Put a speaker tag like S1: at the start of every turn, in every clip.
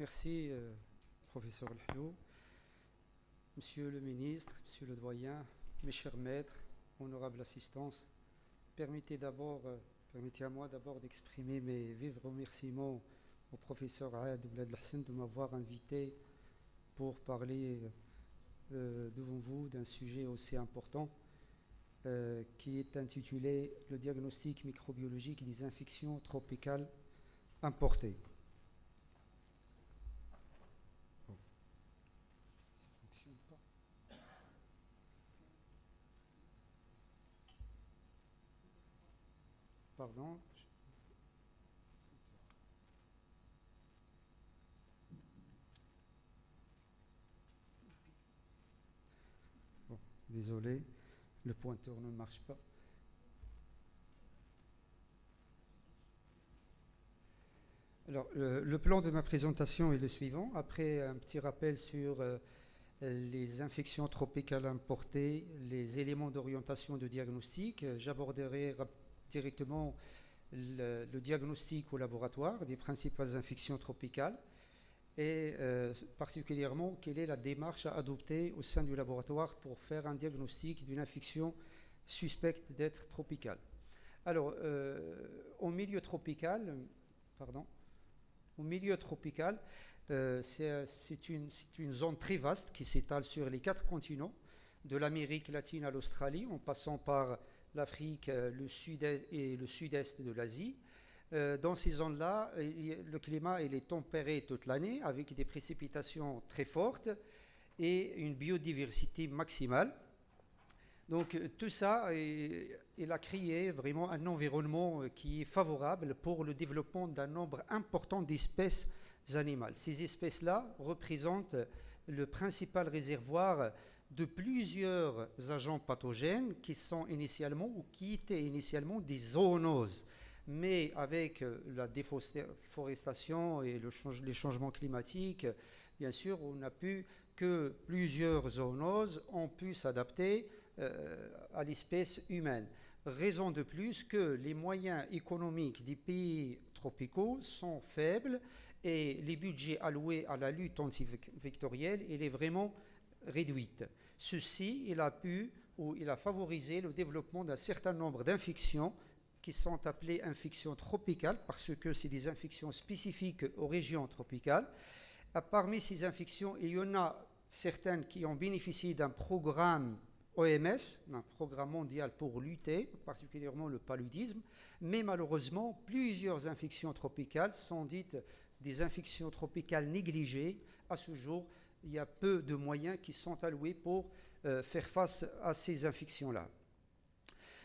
S1: Merci, professeur Lhou. Monsieur le ministre, monsieur le doyen, mes chers maîtres, honorable assistance, permettez à moi d'abord d'exprimer mes vifs remerciements au professeur Aad Oulad Hassan de m'avoir invité pour parler devant vous d'un sujet aussi important qui est intitulé « Le diagnostic microbiologique des infections tropicales importées ». Pardon. Bon, désolé, le pointeur ne marche pas. Alors, le plan de ma présentation est le suivant. Après un petit rappel sur les infections tropicales importées, les éléments d'orientation de diagnostic, j'aborderai directement le diagnostic au laboratoire des principales infections tropicales et particulièrement quelle est la démarche à adopter au sein du laboratoire pour faire un diagnostic d'une infection suspecte d'être tropicale. Alors, au milieu tropical, c'est une zone très vaste qui s'étale sur les 4 continents, de l'Amérique latine à l'Australie, en passant par l'Afrique, le sud-est et le sud-est de l'Asie. Dans ces zones-là, le climat est tempéré toute l'année avec des précipitations très fortes et une biodiversité maximale. Donc tout ça, il a créé vraiment un environnement qui est favorable pour le développement d'un nombre important d'espèces animales. Ces espèces-là représentent le principal réservoir de plusieurs agents pathogènes qui étaient initialement des zoonoses. Mais avec la déforestation et les changements climatiques, bien sûr, on n'a pu que plusieurs zoonoses ont pu s'adapter à l'espèce humaine. Raison de plus que les moyens économiques des pays tropicaux sont faibles et les budgets alloués à la lutte antivectorielle, il est vraiment réduite. Ceci, il a favorisé le développement d'un certain nombre d'infections qui sont appelées infections tropicales parce que c'est des infections spécifiques aux régions tropicales. Parmi ces infections, il y en a certaines qui ont bénéficié d'un programme OMS, un programme mondial pour lutter, particulièrement le paludisme, mais malheureusement, plusieurs infections tropicales sont dites des infections tropicales négligées. À ce jour, il y a peu de moyens qui sont alloués pour faire face à ces infections-là.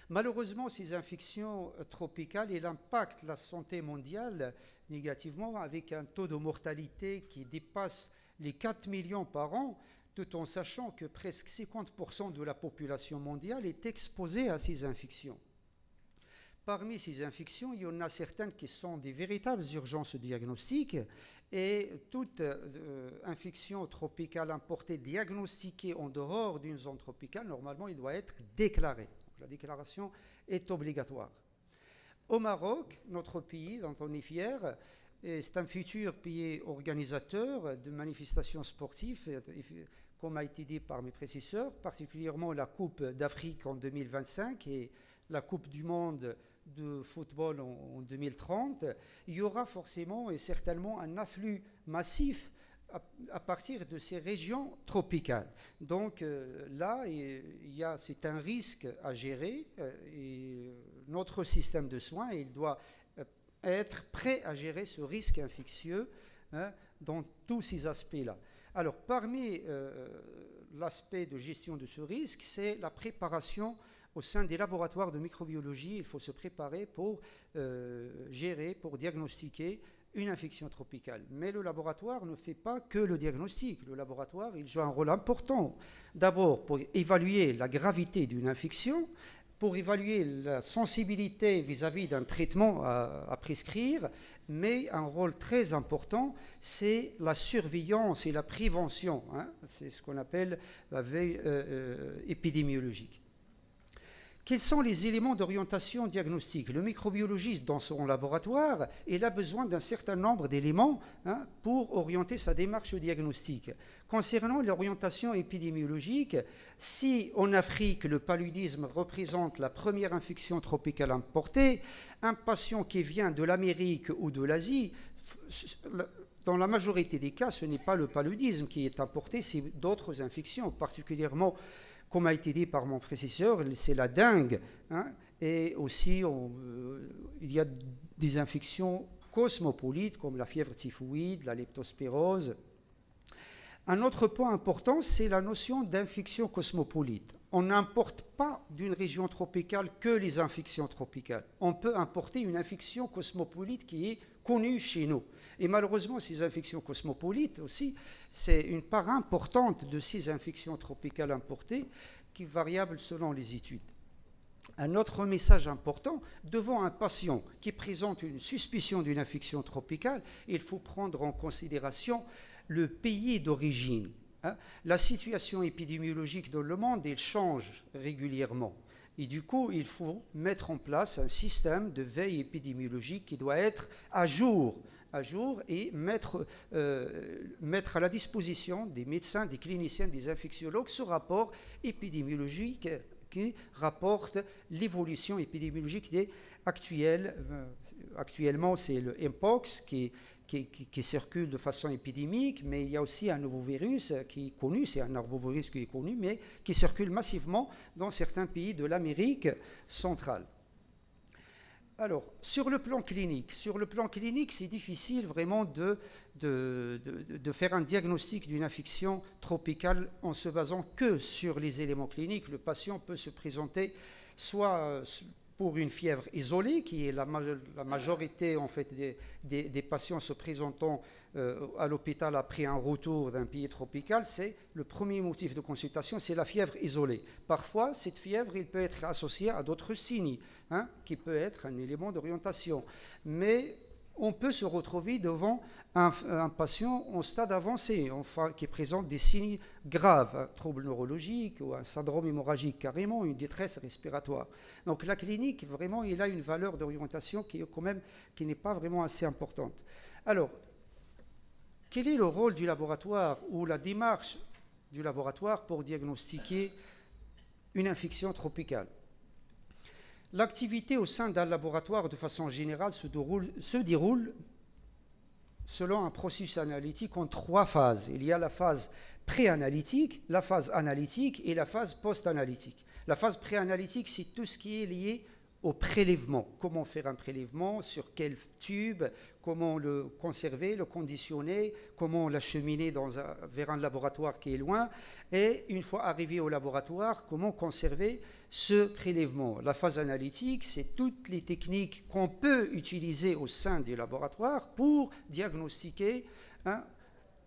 S1: Malheureusement, ces infections tropicales, elles impactent la santé mondiale négativement avec un taux de mortalité qui dépasse les 4 millions par an, tout en sachant que presque 50% de la population mondiale est exposée à ces infections. Parmi ces infections, il y en a certaines qui sont des véritables urgences diagnostiques et toute infection tropicale importée diagnostiquée en dehors d'une zone tropicale, normalement, il doit être déclarée. Donc, la déclaration est obligatoire. Au Maroc, notre pays dont on est fier, c'est un futur pays organisateur de manifestations sportives, comme a été dit par mes prédécesseurs, particulièrement la Coupe d'Afrique en 2025 et la Coupe du Monde de football en 2030, il y aura forcément et certainement un afflux massif à partir de ces régions tropicales. Donc là, c'est un risque à gérer et notre système de soins, il doit être prêt à gérer ce risque infectieux dans tous ces aspects-là. Alors, parmi l'aspect de gestion de ce risque, c'est la préparation au sein des laboratoires de microbiologie. Il faut se préparer pour gérer, pour diagnostiquer une infection tropicale. Mais le laboratoire ne fait pas que le diagnostic. Le laboratoire, il joue un rôle important. D'abord, pour évaluer la gravité d'une infection, pour évaluer la sensibilité vis-à-vis d'un traitement à prescrire, mais un rôle très important, c'est la surveillance et la prévention. C'est ce qu'on appelle la veille épidémiologique. Quels sont les éléments d'orientation diagnostique? Le microbiologiste, dans son laboratoire, il a besoin d'un certain nombre d'éléments pour orienter sa démarche diagnostique. Concernant l'orientation épidémiologique, si en Afrique, le paludisme représente la première infection tropicale importée, un patient qui vient de l'Amérique ou de l'Asie, dans la majorité des cas, ce n'est pas le paludisme qui est importé, c'est d'autres infections, particulièrement, comme a été dit par mon prédécesseur, c'est la dengue. Et aussi, il y a des infections cosmopolites, comme la fièvre typhoïde, la leptospirose. Un autre point important, c'est la notion d'infection cosmopolite. On n'importe pas d'une région tropicale que les infections tropicales. On peut importer une infection cosmopolite qui est connue chez nous. Et malheureusement, ces infections cosmopolites aussi, c'est une part importante de ces infections tropicales importées qui est variable selon les études. Un autre message important, devant un patient qui présente une suspicion d'une infection tropicale, il faut prendre en considération le pays d'origine. La situation épidémiologique dans le monde, elle change régulièrement. Et du coup, il faut mettre en place un système de veille épidémiologique qui doit être à jour et mettre à la disposition des médecins, des cliniciens, des infectiologues ce rapport épidémiologique qui rapporte l'évolution épidémiologique actuelle. Actuellement, c'est le Mpox qui circule de façon épidémique, mais il y a aussi un nouveau virus qui est connu, c'est un arbovirus qui est connu, mais qui circule massivement dans certains pays de l'Amérique centrale. Alors, sur le plan clinique, c'est difficile vraiment de faire un diagnostic d'une infection tropicale en se basant que sur les éléments cliniques. Le patient peut se présenter soit pour une fièvre isolée, qui est la majorité en fait, des patients se présentant à l'hôpital après un retour d'un pays tropical, c'est le premier motif de consultation, c'est la fièvre isolée. Parfois, cette fièvre, il peut être associée à d'autres signes, qui peut être un élément d'orientation. Mais on peut se retrouver devant un patient en stade avancé, enfin, qui présente des signes graves, un trouble neurologique ou un syndrome hémorragique, carrément une détresse respiratoire. Donc la clinique, vraiment, il a une valeur d'orientation qui n'est pas vraiment assez importante. Alors, quel est le rôle du laboratoire ou la démarche du laboratoire pour diagnostiquer une infection tropicale? L'activité au sein d'un laboratoire, de façon générale, se déroule selon un processus analytique en 3 phases. Il y a la phase pré-analytique, la phase analytique et la phase post-analytique. La phase pré-analytique, c'est tout ce qui est lié au prélèvement. Comment faire un prélèvement, sur quel tube, comment le conserver, le conditionner, comment l'acheminer vers un laboratoire qui est loin. Et une fois arrivé au laboratoire, comment conserver ce prélèvement. La phase analytique, c'est toutes les techniques qu'on peut utiliser au sein du laboratoire pour diagnostiquer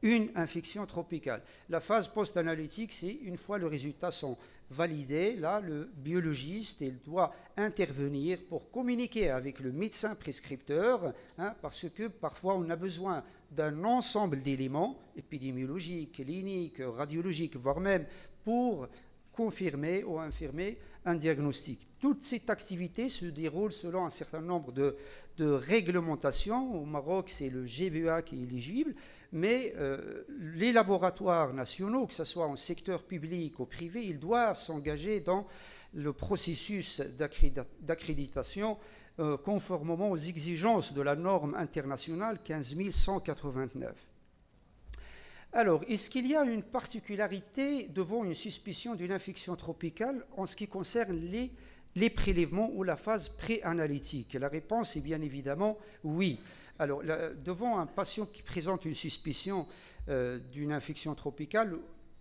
S1: une infection tropicale. La phase post-analytique, c'est une fois les résultats sont validés, là, le biologiste, il doit intervenir pour communiquer avec le médecin prescripteur, parce que parfois on a besoin d'un ensemble d'éléments épidémiologiques, cliniques, radiologiques, voire même pour confirmer ou infirmer un diagnostic. Toute cette activité se déroule selon un certain nombre de réglementations. Au Maroc, c'est le GBA qui est éligible, mais les laboratoires nationaux, que ce soit en secteur public ou privé, ils doivent s'engager dans le processus d'accréditation conformément aux exigences de la norme internationale 15189. Alors, est-ce qu'il y a une particularité devant une suspicion d'une infection tropicale en ce qui concerne les prélèvements ou la phase pré-analytique? La réponse est bien évidemment oui. Alors, devant un patient qui présente une suspicion d'une infection tropicale,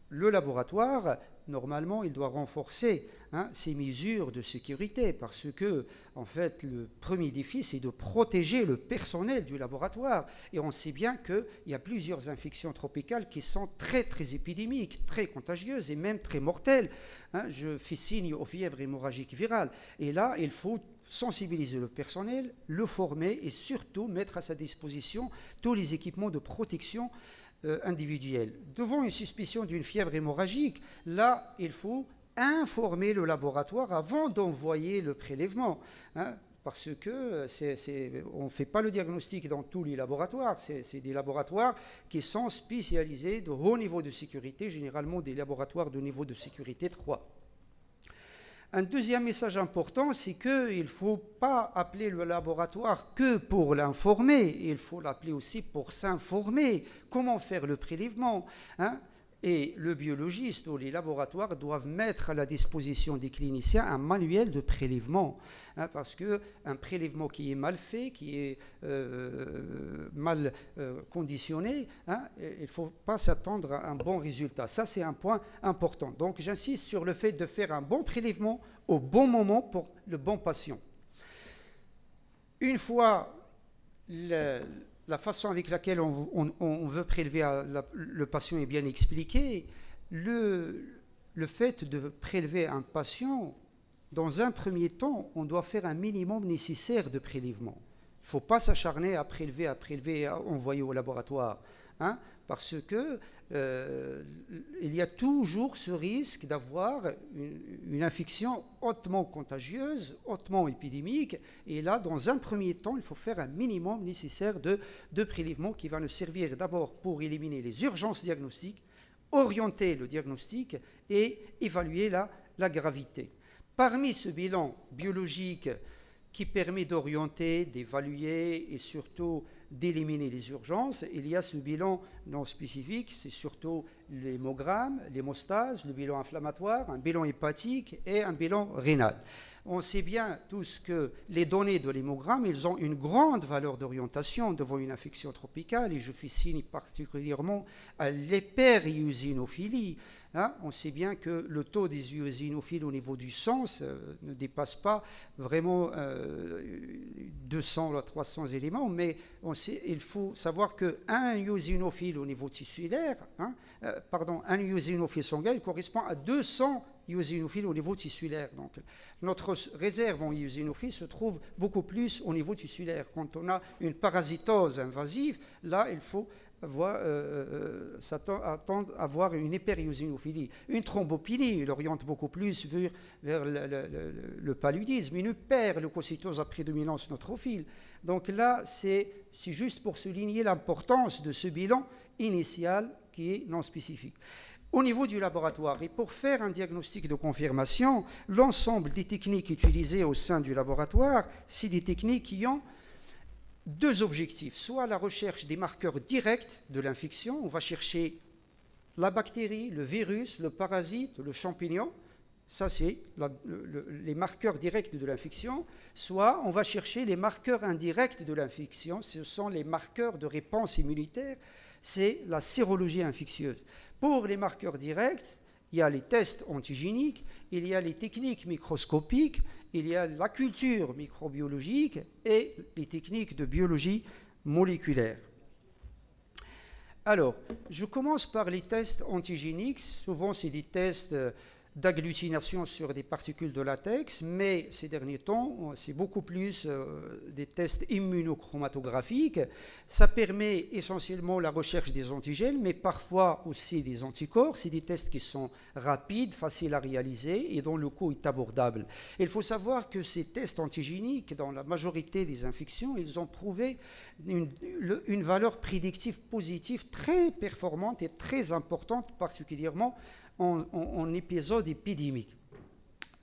S1: le laboratoire, normalement, il doit renforcer ses mesures de sécurité parce que, en fait, le premier défi, c'est de protéger le personnel du laboratoire. Et on sait bien qu'il y a plusieurs infections tropicales qui sont très, très épidémiques, très contagieuses et même très mortelles. Je fais signe aux fièvres hémorragiques virales. Et là, il faut sensibiliser le personnel, le former et surtout mettre à sa disposition tous les équipements de protection individuelle. Devant une suspicion d'une fièvre hémorragique, là, il faut informer le laboratoire avant d'envoyer le prélèvement, hein, parce que on ne fait pas le diagnostic dans tous les laboratoires. C'est des laboratoires qui sont spécialisés de haut niveau de sécurité, généralement des laboratoires de niveau de sécurité 3. Un deuxième message important, c'est qu'il ne faut pas appeler le laboratoire que pour l'informer, il faut l'appeler aussi pour s'informer, comment faire le prélèvement, hein. Et le biologiste ou les laboratoires doivent mettre à la disposition des cliniciens un manuel de prélèvement, hein, parce qu'un prélèvement qui est mal fait, qui est mal conditionné, hein, il ne faut pas s'attendre à un bon résultat. Ça, c'est un point important. Donc, j'insiste sur le fait de faire un bon prélèvement au bon moment pour le bon patient. Une fois la façon avec laquelle on veut prélever le patient est bien expliquée, le fait de prélever un patient, dans un premier temps, on doit faire un minimum nécessaire de prélèvement. Il ne faut pas s'acharner à prélever, à envoyer au laboratoire, hein, parce que il y a toujours ce risque d'avoir une infection hautement contagieuse, hautement épidémique, et là, dans un premier temps, il faut faire un minimum nécessaire de prélèvement qui va nous servir d'abord pour éliminer les urgences diagnostiques, orienter le diagnostic et évaluer la gravité. Parmi ce bilan biologique qui permet d'orienter, d'évaluer et surtout d'éliminer les urgences, il y a ce bilan non spécifique, c'est surtout l'hémogramme, l'hémostase, le bilan inflammatoire, un bilan hépatique et un bilan rénal. On sait bien tous que les données de l'hémogramme, ils ont une grande valeur d'orientation devant une infection tropicale, et je fais signe particulièrement à l'hyperéosinophilie. Hein, on sait bien que le taux des eosinophiles au niveau du sang ne dépasse pas vraiment 200 à 300 éléments, mais il faut savoir qu'un eosinophile au niveau tissulaire, hein, un eosinophile sanguin, il correspond à 200 eosinophiles au niveau tissulaire. Donc, notre réserve en eosinophiles se trouve beaucoup plus au niveau tissulaire. Quand on a une parasitose invasive, là, il faut attendre à avoir une hyperéosinophilie. Une thrombophilie, il oriente beaucoup plus vers le paludisme. Une hyperleucocytose à prédominance neutrophile. Donc là, c'est juste pour souligner l'importance de ce bilan initial qui est non spécifique. Au niveau du laboratoire, et pour faire un diagnostic de confirmation, l'ensemble des techniques utilisées au sein du laboratoire, c'est des techniques qui ont deux objectifs, soit la recherche des marqueurs directs de l'infection, on va chercher la bactérie, le virus, le parasite, le champignon, ça c'est les marqueurs directs de l'infection, soit on va chercher les marqueurs indirects de l'infection, ce sont les marqueurs de réponse immunitaire, c'est la sérologie infectieuse. Pour les marqueurs directs, il y a les tests antigéniques, il y a les techniques microscopiques, il y a la culture microbiologique et les techniques de biologie moléculaire. Alors, je commence par les tests antigéniques. Souvent, c'est des tests d'agglutination sur des particules de latex, mais ces derniers temps, c'est beaucoup plus des tests immunochromatographiques. Ça permet essentiellement la recherche des antigènes, mais parfois aussi des anticorps. C'est des tests qui sont rapides, faciles à réaliser et dont le coût est abordable. Il faut savoir que ces tests antigéniques, dans la majorité des infections, ils ont prouvé une valeur prédictive positive très performante et très importante, particulièrement en épisode épidémique.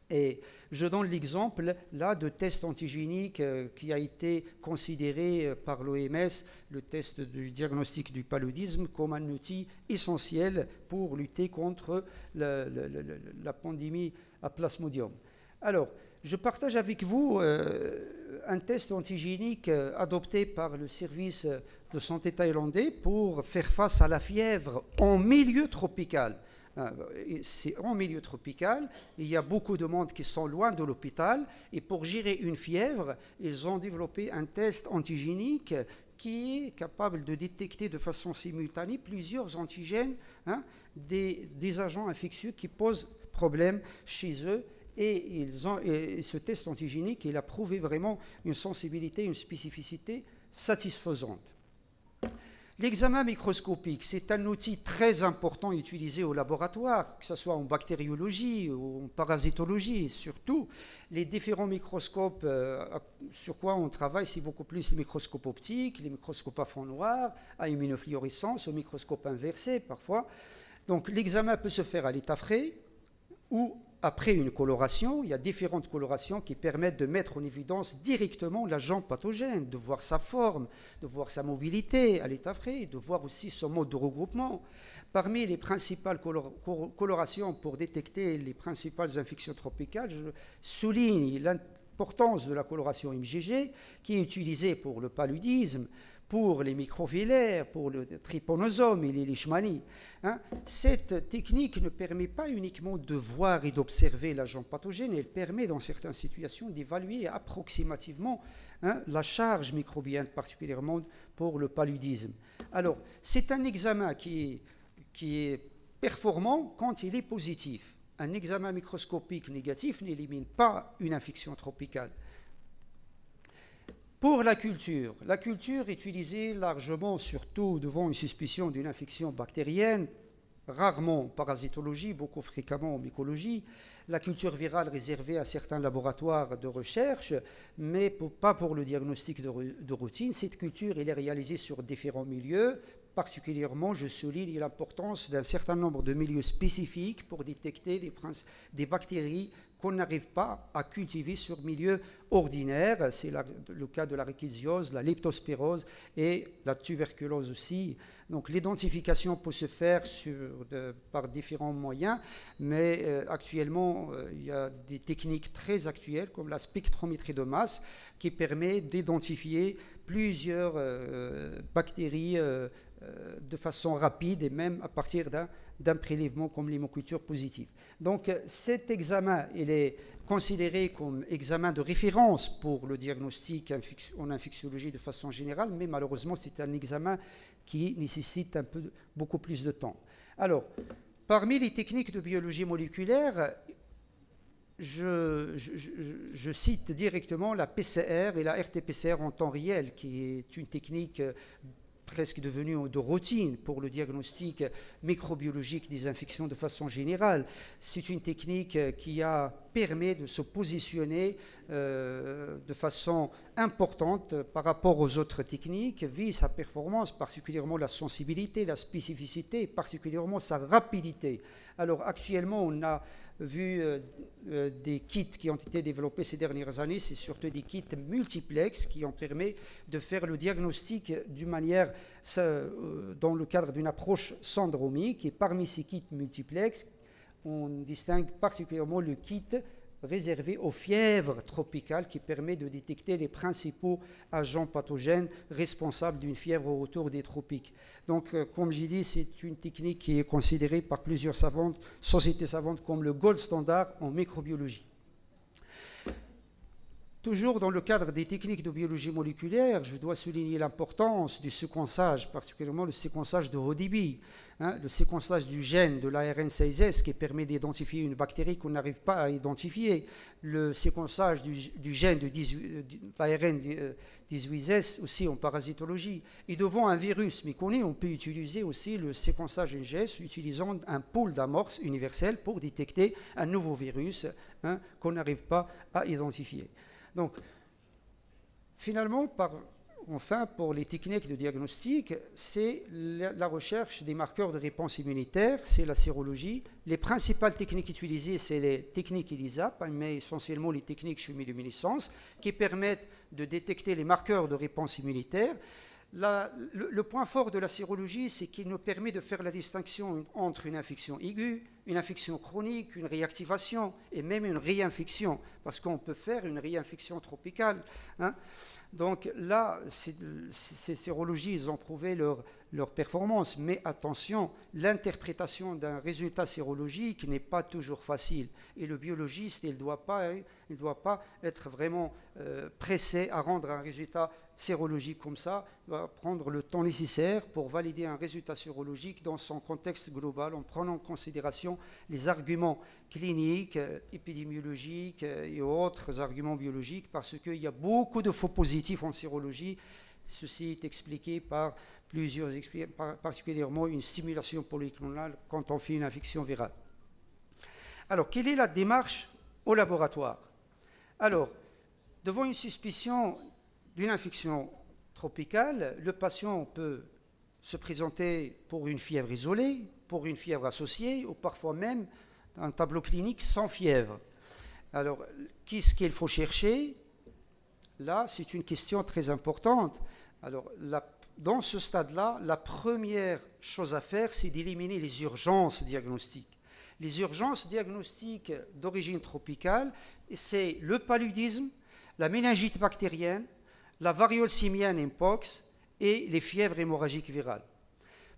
S1: Et je donne l'exemple là de test antigénique qui a été considéré par l'OMS, le test du diagnostic du paludisme, comme un outil essentiel pour lutter contre la pandémie à Plasmodium. Alors, je partage avec vous un test antigénique adopté par le service de santé thaïlandais pour faire face à la fièvre en milieu tropical. C'est en milieu tropical, il y a beaucoup de monde qui sont loin de l'hôpital, et pour gérer une fièvre, ils ont développé un test antigénique qui est capable de détecter de façon simultanée plusieurs antigènes, hein, des agents infectieux qui posent problème chez eux. Et ce test antigénique, il a prouvé vraiment une sensibilité, une spécificité satisfaisante. L'examen microscopique, c'est un outil très important utilisé au laboratoire, que ce soit en bactériologie ou en parasitologie. Surtout, les différents microscopes sur quoi on travaille, c'est beaucoup plus les microscopes optiques, les microscopes à fond noir, à immunofluorescence, au microscope inversé parfois. Donc l'examen peut se faire à l'état frais ou après une coloration. Il y a différentes colorations qui permettent de mettre en évidence directement l'agent pathogène, de voir sa forme, de voir sa mobilité à l'état frais, de voir aussi son mode de regroupement. Parmi les principales colorations pour détecter les principales infections tropicales, je souligne l'importance de la coloration MGG qui est utilisée pour le paludisme, pour les microvillaires, pour le trypanosome et les leishmanies. Cette technique ne permet pas uniquement de voir et d'observer l'agent pathogène, elle permet dans certaines situations d'évaluer approximativement la charge microbienne, particulièrement pour le paludisme. Alors, c'est un examen qui est performant quand il est positif. Un examen microscopique négatif n'élimine pas une infection tropicale. Pour la culture est utilisée largement, surtout devant une suspicion d'une infection bactérienne, rarement en parasitologie, beaucoup fréquemment en mycologie. La culture virale réservée à certains laboratoires de recherche, mais pas pour le diagnostic de routine. Cette culture elle est réalisée sur différents milieux. Particulièrement, je souligne l'importance d'un certain nombre de milieux spécifiques pour détecter des bactéries qu'on n'arrive pas à cultiver sur milieu ordinaire. C'est le cas de la rickettsiose, la leptospirose et la tuberculose aussi. Donc l'identification peut se faire par différents moyens, mais actuellement, il y a des techniques très actuelles comme la spectrométrie de masse qui permet d'identifier plusieurs bactéries de façon rapide et même à partir d'un prélèvement comme l'hémoculture positive. Donc cet examen, il est considéré comme examen de référence pour le diagnostic en infectiologie de façon générale, mais malheureusement c'est un examen qui nécessite beaucoup plus de temps. Alors, parmi les techniques de biologie moléculaire, je cite directement la PCR et la RT-PCR en temps réel, qui est une technique presque devenue de routine pour le diagnostic microbiologique des infections de façon générale. C'est une technique qui permet de se positionner de façon importante par rapport aux autres techniques, vise sa performance, particulièrement la sensibilité, la spécificité et particulièrement sa rapidité. Alors actuellement, on a vu des kits qui ont été développés ces dernières années, c'est surtout des kits multiplex qui ont permis de faire le diagnostic d'une manière, dans le cadre d'une approche syndromique. Et parmi ces kits multiplex, on distingue particulièrement le kit réservé aux fièvres tropicales qui permet de détecter les principaux agents pathogènes responsables d'une fièvre au retour des tropiques. Donc, comme j'ai dit, c'est une technique qui est considérée par plusieurs sociétés savantes comme le gold standard en microbiologie. Toujours dans le cadre des techniques de biologie moléculaire, je dois souligner l'importance du séquençage, particulièrement le séquençage de haut débit, le séquençage du gène de l'ARN 16S qui permet d'identifier une bactérie qu'on n'arrive pas à identifier, le séquençage du gène de l'ARN 18S aussi en parasitologie. Et devant un virus méconnu, on peut utiliser aussi le séquençage NGS utilisant un pool d'amorces universel pour détecter un nouveau virus qu'on n'arrive pas à identifier. Donc, finalement, pour les techniques de diagnostic, c'est la recherche des marqueurs de réponse immunitaire, c'est la sérologie. Les principales techniques utilisées, c'est les techniques ELISA, mais essentiellement les techniques chimiluminescence, qui permettent de détecter les marqueurs de réponse immunitaire. Le point fort de la sérologie, c'est qu'il nous permet de faire la distinction entre une infection aiguë, une infection chronique, une réactivation et même une réinfection, parce qu'on peut faire une réinfection tropicale. Donc là, ces sérologies, ils ont prouvé leur performance, mais attention, l'interprétation d'un résultat sérologique n'est pas toujours facile. Et le biologiste, il ne doit pas être vraiment pressé à rendre un résultat sérologique comme ça, il va prendre le temps nécessaire pour valider un résultat sérologique dans son contexte global en prenant en considération les arguments cliniques, épidémiologiques et autres arguments biologiques, parce qu'il y a beaucoup de faux positifs en sérologie. Ceci est expliqué par particulièrement une stimulation polyclonale quand on fait une infection virale. Alors, quelle est la démarche au laboratoire? Alors, devant une suspicion d'une infection tropicale, le patient peut se présenter pour une fièvre isolée, pour une fièvre associée, ou parfois même un tableau clinique sans fièvre. Alors, qu'est-ce qu'il faut chercher? Là, c'est une question très importante. Alors, dans ce stade-là, la première chose à faire, c'est d'éliminer les urgences diagnostiques. Les urgences diagnostiques d'origine tropicale, c'est le paludisme, la méningite bactérienne, la variole simienne mpox et les fièvres hémorragiques virales.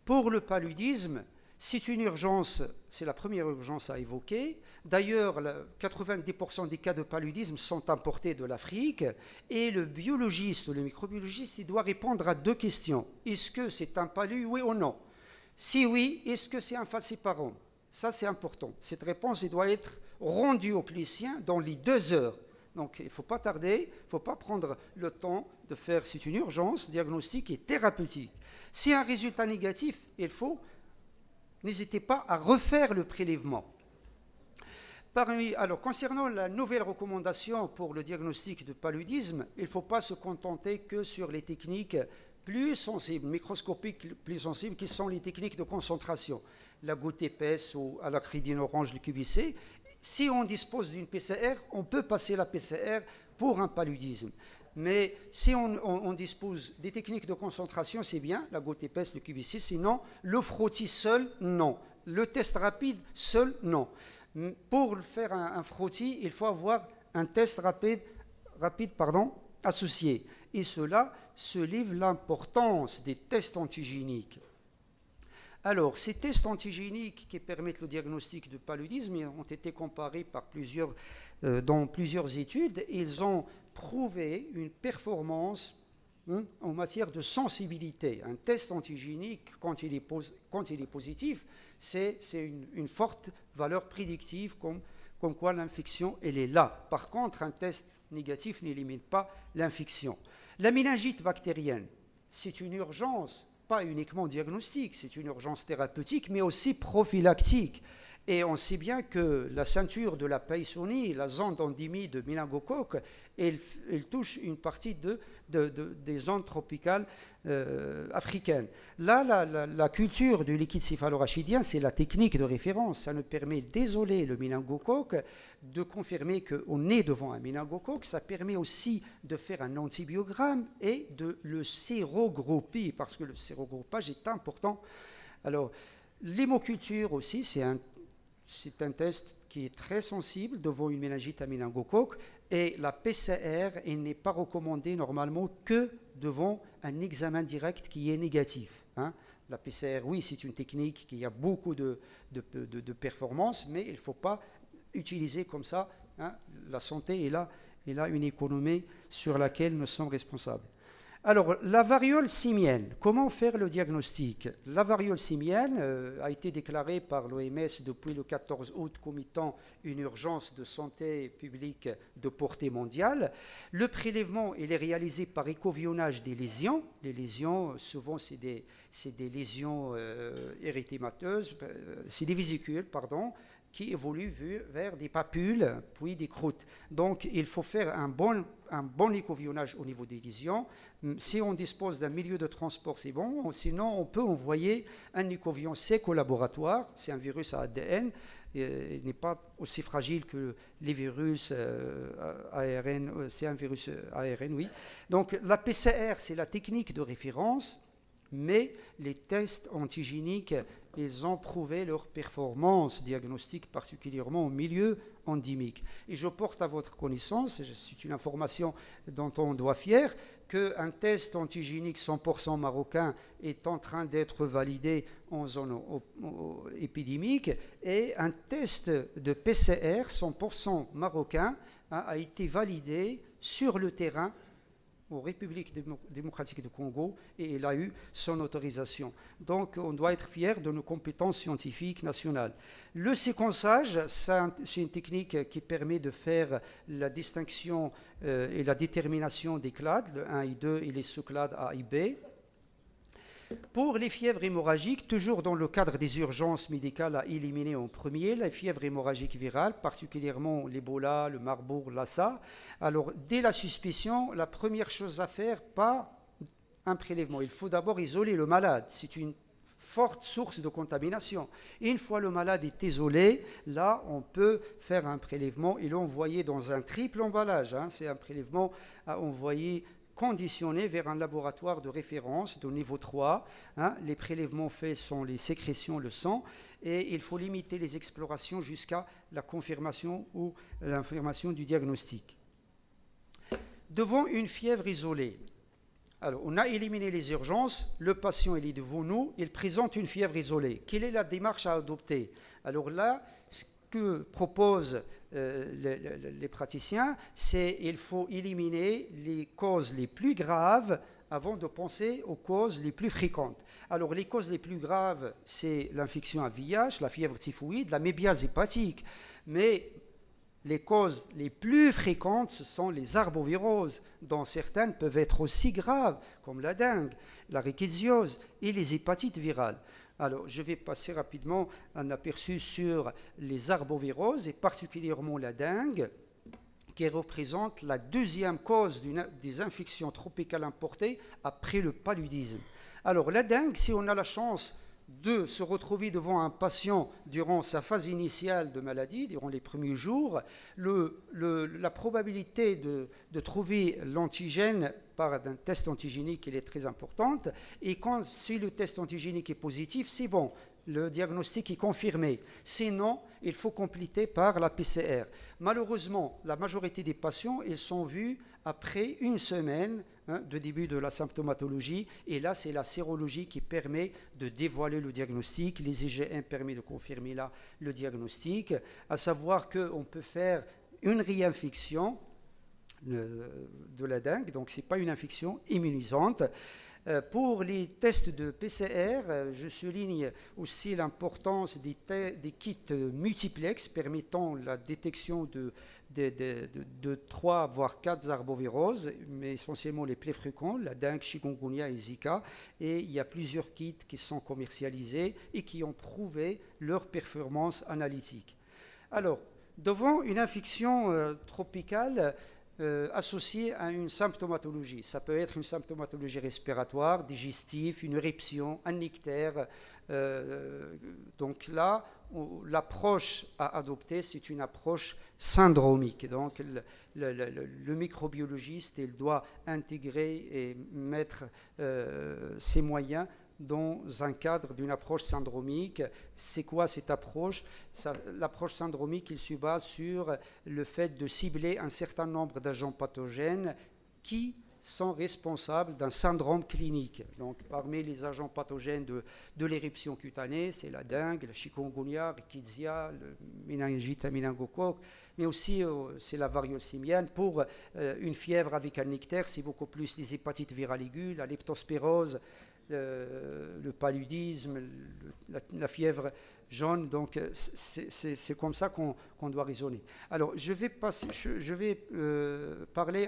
S1: Pour le paludisme, c'est une urgence, c'est la première urgence à évoquer. D'ailleurs, 90% des cas de paludisme sont importés de l'Afrique et le biologiste ou le microbiologiste, il doit répondre à 2 questions. Est-ce que c'est un palu, oui ou non? Si oui, est-ce que c'est un falciparum? Ça, c'est important. Cette réponse elle doit être rendue au cliniciens dans les 2 heures. Donc, il ne faut pas tarder, il ne faut pas prendre le temps de faire, c'est une urgence diagnostique et thérapeutique. Si un résultat négatif, n'hésitez pas à refaire le prélèvement. Alors, concernant la nouvelle recommandation pour le diagnostic de paludisme, il ne faut pas se contenter que sur les techniques plus sensibles, microscopiques plus sensibles, qui sont les techniques de concentration. La goutte épaisse ou à l'acridine orange, le QBC. Si on dispose d'une PCR, on peut passer la PCR pour un paludisme. Mais si on dispose des techniques de concentration, c'est bien, la goutte épaisse, le QBC, sinon le frottis seul, non. Le test rapide seul, non. Pour faire un frottis, il faut avoir un test rapide associé. Et cela se livre l'importance des tests antigéniques. Alors, ces tests antigéniques qui permettent le diagnostic de paludisme ont été comparés dans plusieurs études. Ils ont prouvé une performance en matière de sensibilité. Un test antigénique, quand il est positif, c'est une forte valeur prédictive comme quoi l'infection, elle est là. Par contre, un test négatif n'élimine pas l'infection. La méningite bactérienne, c'est une urgence, pas uniquement diagnostique, c'est une urgence thérapeutique, mais aussi prophylactique. Et on sait bien que la ceinture de la Peyssoni, la zone d'endémie de méningocoque, elle touche une partie des zones tropicales africaines. Là, la culture du liquide céphalorachidien, c'est la technique de référence. Ça nous permet d'isoler le méningocoque, de confirmer qu'on est devant un méningocoque. Ça permet aussi de faire un antibiogramme et de le sérogrouper, parce que le sérogroupage est important. Alors, l'hémoculture aussi, c'est un test qui est très sensible devant une méningite à méningocoque et la PCR n'est pas recommandée normalement que devant un examen direct qui est négatif. La PCR, oui, c'est une technique qui a beaucoup de performance, mais il ne faut pas utiliser comme ça. La santé est là une économie sur laquelle nous sommes responsables. Alors, la variole simienne, comment faire le diagnostic? La variole simienne a été déclarée par l'OMS depuis le 14 août comme étant une urgence de santé publique de portée mondiale. Le prélèvement, il est réalisé par écovionnage des lésions. Les lésions, souvent, c'est des lésions érythémateuses, c'est des vésicules, qui évoluent vers des papules, puis des croûtes. Donc, il faut faire un bon écovionnage au niveau des lésions. Si on dispose d'un milieu de transport, c'est bon. Sinon, on peut envoyer un écovion sec au laboratoire. C'est un virus à ADN. Il n'est pas aussi fragile que les virus ARN. C'est un virus ARN, oui. Donc, la PCR, c'est la technique de référence. Mais les tests antigéniques, ils ont prouvé leur performance diagnostique, particulièrement au milieu endémique. Et je porte à votre connaissance, c'est une information dont on doit fier, qu'un test antigénique 100% marocain est en train d'être validé en zone épidémique et un test de PCR 100% marocain a été validé sur le terrain en République démocratique du Congo et il a eu son autorisation. Donc on doit être fier de nos compétences scientifiques nationales. Le séquençage, c'est une technique qui permet de faire la distinction et la détermination des clades, le 1 et 2 et les sous-clades A et B. Pour les fièvres hémorragiques, toujours dans le cadre des urgences médicales à éliminer en premier, la fièvre hémorragique virale, particulièrement l'Ebola, le Marburg, Lassa. Alors, dès la suspicion, la première chose à faire, pas un prélèvement. Il faut d'abord isoler le malade. C'est une forte source de contamination. Et une fois le malade est isolé, là, on peut faire un prélèvement et l'envoyer dans un triple emballage. C'est un prélèvement à envoyer conditionné vers un laboratoire de référence de niveau 3. Les prélèvements faits sont les sécrétions, le sang, et il faut limiter les explorations jusqu'à la confirmation ou l'information du diagnostic. Devant une fièvre isolée, alors, on a éliminé les urgences, le patient il est devant nous, il présente une fièvre isolée. Quelle est la démarche à adopter? Alors là, ce que proposent les praticiens, c'est qu'il faut éliminer les causes les plus graves avant de penser aux causes les plus fréquentes. Alors les causes les plus graves, c'est l'infection à VIH, la fièvre typhoïde, la mébiase hépatique, mais les causes les plus fréquentes, ce sont les arboviroses, dont certaines peuvent être aussi graves, comme la dengue, la rickettsiose et les hépatites virales. Alors, je vais passer rapidement un aperçu sur les arboviroses, et particulièrement la dengue, qui représente la deuxième cause des infections tropicales importées après le paludisme. Alors, la dengue, si on a la chance de se retrouver devant un patient durant sa phase initiale de maladie, durant les premiers jours, la probabilité de trouver l'antigène par un test antigénique elle est très importante. Et si le test antigénique est positif, c'est bon, le diagnostic est confirmé. Sinon, il faut compléter par la PCR. Malheureusement, la majorité des patients, ils sont vus après une semaine de début de la symptomatologie. Et là, c'est la sérologie qui permet de dévoiler le diagnostic. Les IgM permettent de confirmer là le diagnostic. À savoir qu'on peut faire une réinfection de la dengue, donc ce n'est pas une infection immunisante. Pour les tests de PCR, je souligne aussi l'importance des kits multiplex permettant la détection de 3 voire 4 arboviroses, mais essentiellement les plus fréquents, la dengue, chikungunya et Zika. Et il y a plusieurs kits qui sont commercialisés et qui ont prouvé leur performance analytique. Alors, devant une infection tropicale, associée à une symptomatologie. Ça peut être une symptomatologie respiratoire, digestive, une éruption, un ictère. Donc là, l'approche à adopter, c'est une approche syndromique. Donc le microbiologiste, il doit intégrer et mettre ses moyens dans un cadre d'une approche syndromique. C'est quoi cette approche? L'approche syndromique, il se base sur le fait de cibler un certain nombre d'agents pathogènes qui sont responsables d'un syndrome clinique. Donc, parmi les agents pathogènes de l'éruption cutanée, c'est la dengue, la chikungunya, rickettsia, le méningite, méningocoque, mais aussi c'est la variole simienne. Pour une fièvre avec un ictère, c'est beaucoup plus les hépatites virales aiguës, la leptospirose, le paludisme, la fièvre jaune. Donc c'est comme ça qu'on doit raisonner. Alors je vais parler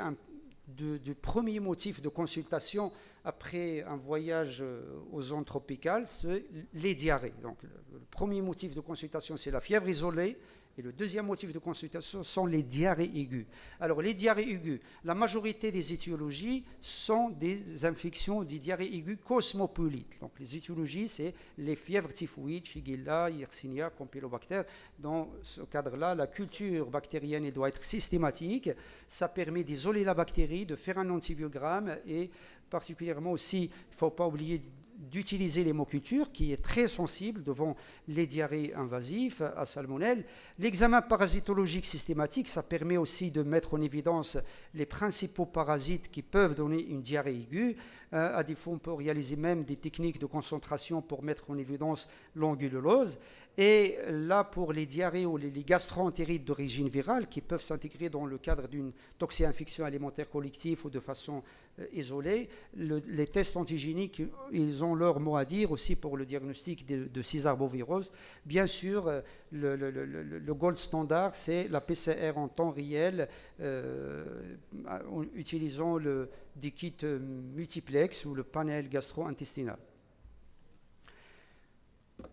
S1: du premier motif de consultation après un voyage aux zones tropicales, c'est les diarrhées. Donc le premier motif de consultation, c'est la fièvre isolée. Et le deuxième motif de consultation sont les diarrhées aiguës. Alors, les diarrhées aiguës, la majorité des étiologies sont des infections, des diarrhées aiguës cosmopolites. Donc, les étiologies, c'est les fièvres typhoïdes, Shigella, Yersinia, Campylobacter. Dans ce cadre-là, la culture bactérienne doit être systématique. Ça permet d'isoler la bactérie, de faire un antibiogramme et particulièrement aussi, il ne faut pas oublier d'utiliser l'hémoculture qui est très sensible devant les diarrhées invasives à salmonelle. L'examen parasitologique systématique, ça permet aussi de mettre en évidence les principaux parasites qui peuvent donner une diarrhée aiguë. À défaut, on peut réaliser même des techniques de concentration pour mettre en évidence l'angulose. Et là, pour les diarrhées ou les gastro-entérites d'origine virale qui peuvent s'intégrer dans le cadre d'une toxi-infection alimentaire collective ou de façon isolée, les tests antigéniques, ils ont leur mot à dire aussi pour le diagnostic de ces arboviroses. Bien sûr, le gold standard, c'est la PCR en temps réel, en utilisant des kits multiplex ou le panel gastro-intestinal.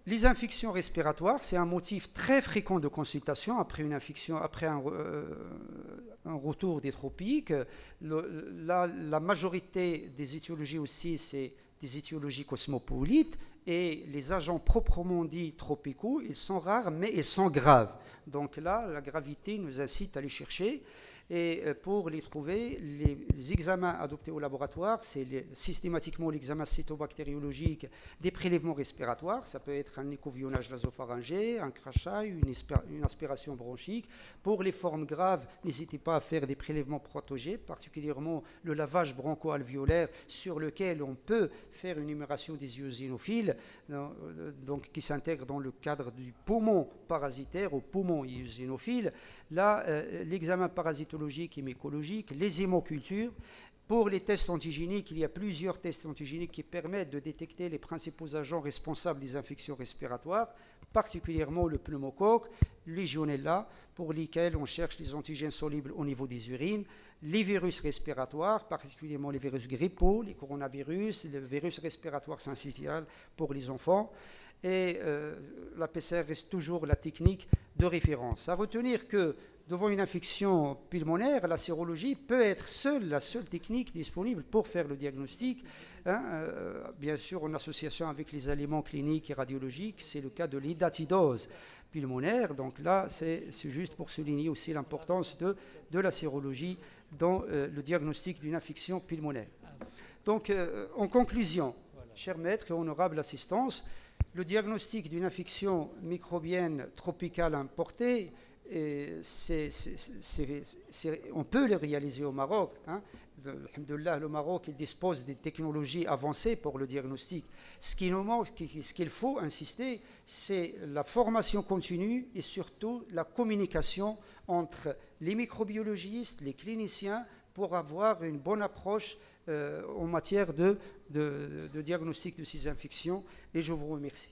S1: Les infections respiratoires, c'est un motif très fréquent de consultation après une infection, après un retour des tropiques. La majorité des étiologies aussi, c'est des étiologies cosmopolites, et les agents proprement dits tropicaux, ils sont rares, mais ils sont graves. Donc là, la gravité nous incite à les chercher. Et pour les trouver, les examens adoptés au laboratoire, c'est systématiquement l'examen cytobactériologique des prélèvements respiratoires. Ça peut être un écouvillonnage nasopharyngé, un crachat, une aspiration bronchique. Pour les formes graves, n'hésitez pas à faire des prélèvements protégés, particulièrement le lavage broncho-alvéolaire, sur lequel on peut faire une numération des eosinophiles, donc qui s'intègre dans le cadre du poumon parasitaire au poumon eosinophile. Là, l'examen parasitologique et mycologique, les hémocultures. Pour les tests antigéniques, il y a plusieurs tests antigéniques qui permettent de détecter les principaux agents responsables des infections respiratoires, particulièrement le pneumocoque, Legionella, pour lesquels on cherche les antigènes solubles au niveau des urines, les virus respiratoires, particulièrement les virus grippaux, les coronavirus, le virus respiratoire syncytial pour les enfants. Et la PCR reste toujours la technique de référence. À retenir que devant une infection pulmonaire, la sérologie peut être la seule technique disponible pour faire le diagnostic, bien sûr en association avec les éléments cliniques et radiologiques. C'est le cas de l'hydatidose pulmonaire. Donc là, c'est juste pour souligner aussi l'importance de la sérologie dans le diagnostic d'une infection pulmonaire. Donc, en conclusion, chers maîtres et honorables assistance, le diagnostic d'une infection microbienne tropicale importée, on peut le réaliser au Maroc. Alhamdoulilah, le Maroc, il dispose des technologies avancées pour le diagnostic. Ce qui nous manque, ce qu'il faut insister, c'est la formation continue et surtout la communication entre les microbiologistes, les cliniciens, pour avoir une bonne approche en matière de diagnostic de ces infections. Et je vous remercie.